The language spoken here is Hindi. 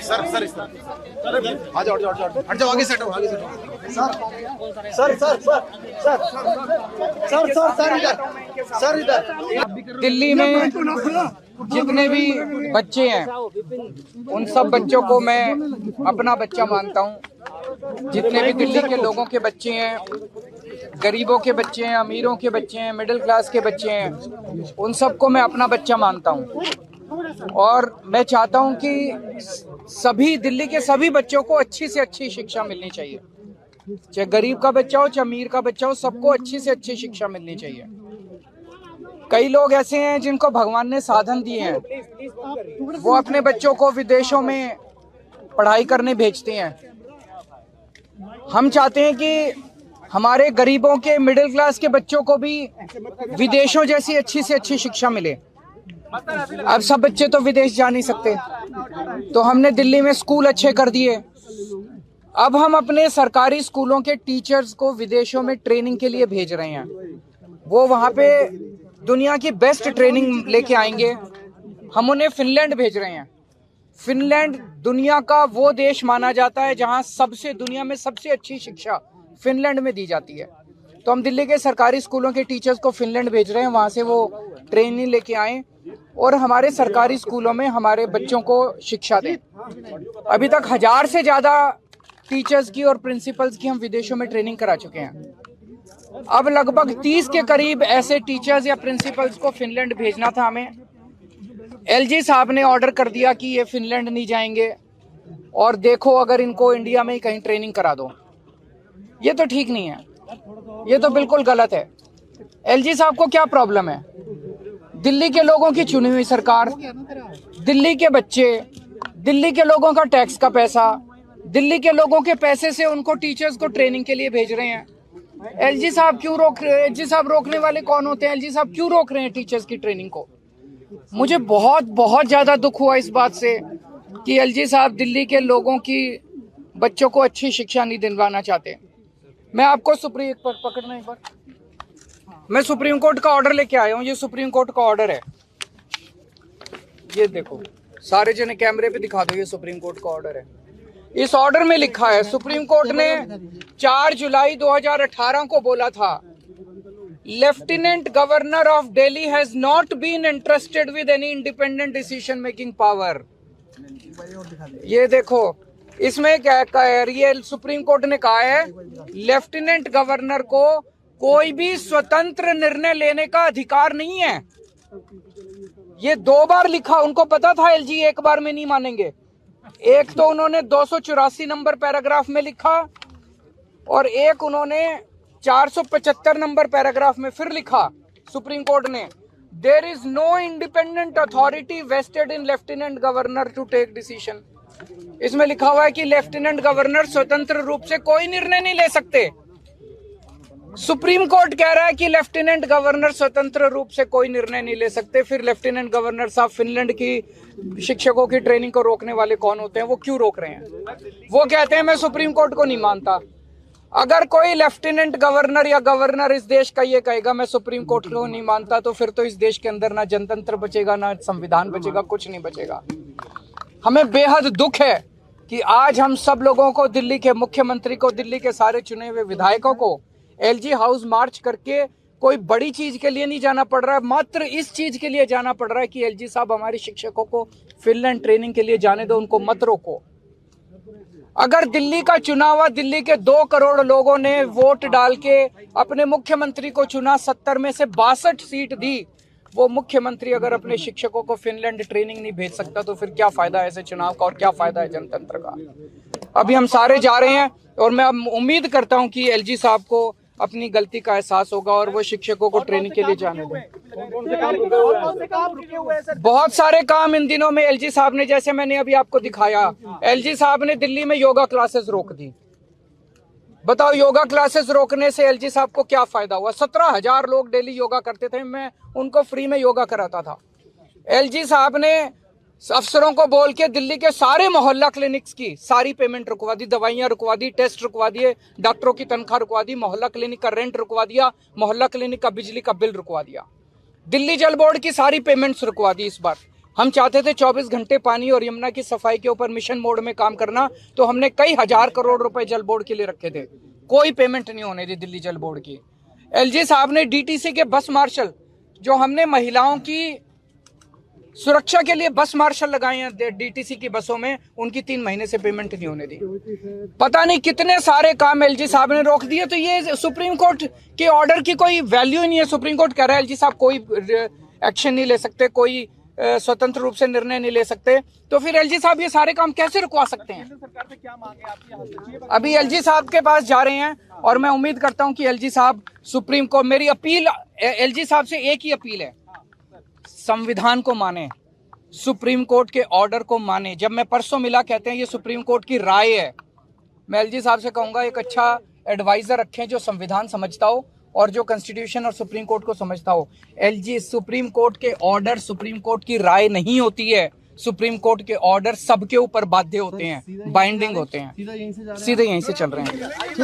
सर सर आ जाओ हट जाओ आगे सेट हो आगे set sir sir sir sir sir sir sir इधर दिल्ली में जितने भी बच्चे हैं उन सब बच्चों को मैं अपना बच्चा मानता हूँ। जितने भी दिल्ली के लोगों के बच्चे हैं, गरीबों के बच्चे हैं, अमीरों के बच्चे हैं, मिडिल क्लास के बच्चे हैं, उन सबको मैं अपना बच्चा मानता हूँ। और मैं चाहता हूँ कि सभी दिल्ली के सभी बच्चों को अच्छी से अच्छी शिक्षा मिलनी चाहिए। चाहे गरीब का बच्चा हो चाहे अमीर का बच्चा हो, सबको अच्छी से अच्छी शिक्षा मिलनी चाहिए। कई लोग ऐसे हैं जिनको भगवान ने साधन दिए हैं, वो अपने बच्चों को विदेशों में पढ़ाई करने भेजते हैं। हम चाहते हैं कि हमारे गरीबों के, मिडिल क्लास के बच्चों को भी विदेशों जैसी अच्छी से अच्छी शिक्षा मिले। अब सब बच्चे तो विदेश जा नहीं सकते, तो हमने दिल्ली में स्कूल अच्छे कर दिए। अब हम अपने सरकारी स्कूलों के टीचर्स को विदेशों में ट्रेनिंग के लिए भेज रहे हैं। वो वहाँ पे दुनिया की बेस्ट ट्रेनिंग लेके आएंगे। हम उन्हें फिनलैंड भेज रहे हैं। फिनलैंड दुनिया का वो देश माना जाता है जहाँ दुनिया में सबसे अच्छी शिक्षा फिनलैंड में दी जाती है। तो हम दिल्ली के सरकारी स्कूलों के टीचर्स को फिनलैंड भेज रहे हैं, वहाँ से वो ट्रेनिंग लेके आएँ और हमारे सरकारी स्कूलों में हमारे बच्चों को शिक्षा दें। अभी तक 1000 से ज़्यादा टीचर्स की और प्रिंसिपल्स की हम विदेशों में ट्रेनिंग करा चुके हैं। अब लगभग 30 के करीब ऐसे टीचर्स या प्रिंसिपल्स को फिनलैंड भेजना था हमें। एलजी साहब ने ऑर्डर कर दिया कि ये फिनलैंड नहीं जाएंगे और देखो अगर इनको इंडिया में ही कहीं ट्रेनिंग करा दो। ये तो ठीक नहीं है, ये तो बिल्कुल गलत है। एलजी साहब को क्या प्रॉब्लम है? दिल्ली के लोगों की चुनी हुई सरकार, दिल्ली के बच्चे, दिल्ली के लोगों का टैक्स का पैसा, दिल्ली के लोगों के पैसे से उनको टीचर्स को ट्रेनिंग के लिए भेज रहे हैं। एलजी साहब क्यों रोक रहे हैं? एलजी साहब रोकने वाले कौन होते हैं? एलजी साहब क्यों रोक रहे हैं टीचर्स की ट्रेनिंग को? मुझे बहुत ज्यादा दुख हुआ इस बात से कि एलजी साहब दिल्ली के लोगों की बच्चों को अच्छी शिक्षा नहीं दिलवाना चाहते। मैं आपको पकड़ना एक बार, मैं सुप्रीम कोर्ट का ऑर्डर लेके आया हूँ। ये सुप्रीम कोर्ट का ऑर्डर है, ये देखो, सारे जने कैमरे पे दिखा दो। ये सुप्रीम कोर्ट का ऑर्डर है। इस ऑर्डर में लिखा है, सुप्रीम कोर्ट ने 4 जुलाई 2018 को बोला था, lieutenant governor of Delhi has not been interested with any independent decision making power. ये देखो, इसमें क्या ये सुप्रीम कोर्ट ने कहा है, लेफ्टिनेंट गवर्नर को कोई भी स्वतंत्र निर्णय लेने का अधिकार नहीं है। ये 2 बार लिखा। उनको पता था एलजी एक बार में नहीं मानेंगे। एक तो उन्होंने 284 नंबर पैराग्राफ में लिखा और एक उन्होंने 475 नंबर पैराग्राफ में फिर लिखा। सुप्रीम कोर्ट ने, there is no independent authority vested in lieutenant governor to take decision. इसमें लिखा हुआ है कि लेफ्टिनेंट गवर्नर स्वतंत्र रूप से कोई निर्णय नहीं ले सकते। सुप्रीम कोर्ट कह रहा है कि लेफ्टिनेंट गवर्नर स्वतंत्र रूप से कोई निर्णय नहीं ले सकते। फिर लेफ्टिनेंट गवर्नर साहब फिनलैंड की शिक्षकों की ट्रेनिंग को रोकने वाले कौन होते हैं? वो क्यों रोक रहे हैं? वो कहते हैं मैं सुप्रीम कोर्ट को नहीं मानता। अगर कोई लेफ्टिनेंट गवर्नर या गवर्नर इस देश का ये कहेगा मैं सुप्रीम कोर्ट को नहीं मानता, तो फिर तो इस देश के अंदर ना जनतंत्र बचेगा, ना संविधान बचेगा, कुछ नहीं बचेगा। हमें बेहद दुख है कि आज हम सब लोगों को, दिल्ली के मुख्यमंत्री को, दिल्ली के सारे चुने हुए विधायकों को एलजी हाउस मार्च करके कोई बड़ी चीज के लिए नहीं जाना पड़ रहा है। मात्र इस चीज के लिए जाना पड़ रहा है कि एलजी साहब हमारे शिक्षकों को फिनलैंड ट्रेनिंग के लिए जाने दो, उनको मत रोको। अगर दिल्ली का चुनाव हुआ, दिल्ली के 2 करोड़ लोगों ने वोट डाल के अपने मुख्यमंत्री को चुना, 70 में से 62 सीट दी, वो मुख्यमंत्री अगर अपने शिक्षकों को फिनलैंड ट्रेनिंग नहीं भेज सकता, तो फिर क्या फायदा है ऐसे चुनाव का और क्या फायदा है जनतंत्र का? अभी हम सारे जा रहे हैं और मैं उम्मीद करता हूं कि एलजी साहब को अपनी गलती का एहसास होगा और वो शिक्षकों को ट्रेनिंग के लिए जाने दें। बहुत सारे काम इन दिनों में एलजी साहब ने, जैसे मैंने अभी आपको दिखाया, एलजी साहब ने दिल्ली में योगा क्लासेस रोक दी। बताओ, योगा क्लासेस रोकने से एलजी साहब को क्या फायदा हुआ? 17,000 लोग डेली योगा करते थे, मैं उनको फ्री में योगा कराता था। एलजी साहब ने अफसरों को बोल के दिल्ली के सारे मोहल्ला क्लिनिक्स की सारी पेमेंट रुकवा दी, दवाइयां रुकवा दी, टेस्ट रुकवा दिए, डॉक्टरों की तनख्वाह रुकवा दी, मोहल्ला क्लिनिक का रेंट रुकवा दिया, मोहल्ला क्लिनिक का बिजली का बिल रुकवा दिया, दिल्ली जल बोर्ड की सारी पेमेंट्स रुकवा दी इस बार। हम चाहते थे 24 घंटे पानी और यमुना की सफाई के ऊपर मिशन मोड में काम करना, तो हमने कई हजार करोड़ रुपए जल बोर्ड के लिए रखे थे, कोई पेमेंट नहीं होने दी दिल्ली जल बोर्ड की। एलजी साहब ने डीटीसी के बस मार्शल, जो हमने महिलाओं की सुरक्षा के लिए बस मार्शल लगाए हैं डीटीसी की बसों में, उनकी 3 महीने से पेमेंट नहीं होने दी। पता नहीं कितने सारे काम एलजी साहब ने रोक दिए। तो ये सुप्रीम कोर्ट के ऑर्डर की कोई वैल्यू ही नहीं है। सुप्रीम कोर्ट कह रहा है एलजी साहब कोई एक्शन नहीं ले सकते, कोई स्वतंत्र रूप से निर्णय नहीं ले सकते, तो फिर एलजी साहब ये सारे काम कैसे रुकवा सकते हैं? अभी एलजी साहब के पास जा रहे हैं और मैं उम्मीद करता हूं कि एलजी साहब सुप्रीम कोर्ट, मेरी अपील एलजी साहब से एक ही अपील है, संविधान को माने, सुप्रीम कोर्ट के ऑर्डर को माने। जब मैं परसों मिला, कहते हैं ये सुप्रीम कोर्ट की राय है। मैं एलजी साहब से कहूंगा एक अच्छा एडवाइजर रखें जो संविधान समझता हो और जो कॉन्स्टिट्यूशन और सुप्रीम कोर्ट को समझता हो। एलजी, सुप्रीम कोर्ट के ऑर्डर सुप्रीम कोर्ट की राय नहीं होती है। सुप्रीम कोर्ट के ऑर्डर सबके ऊपर बाध्य होते हैं, बाइंडिंग होते हैं। सीधे यहीं से चल रहे हैं।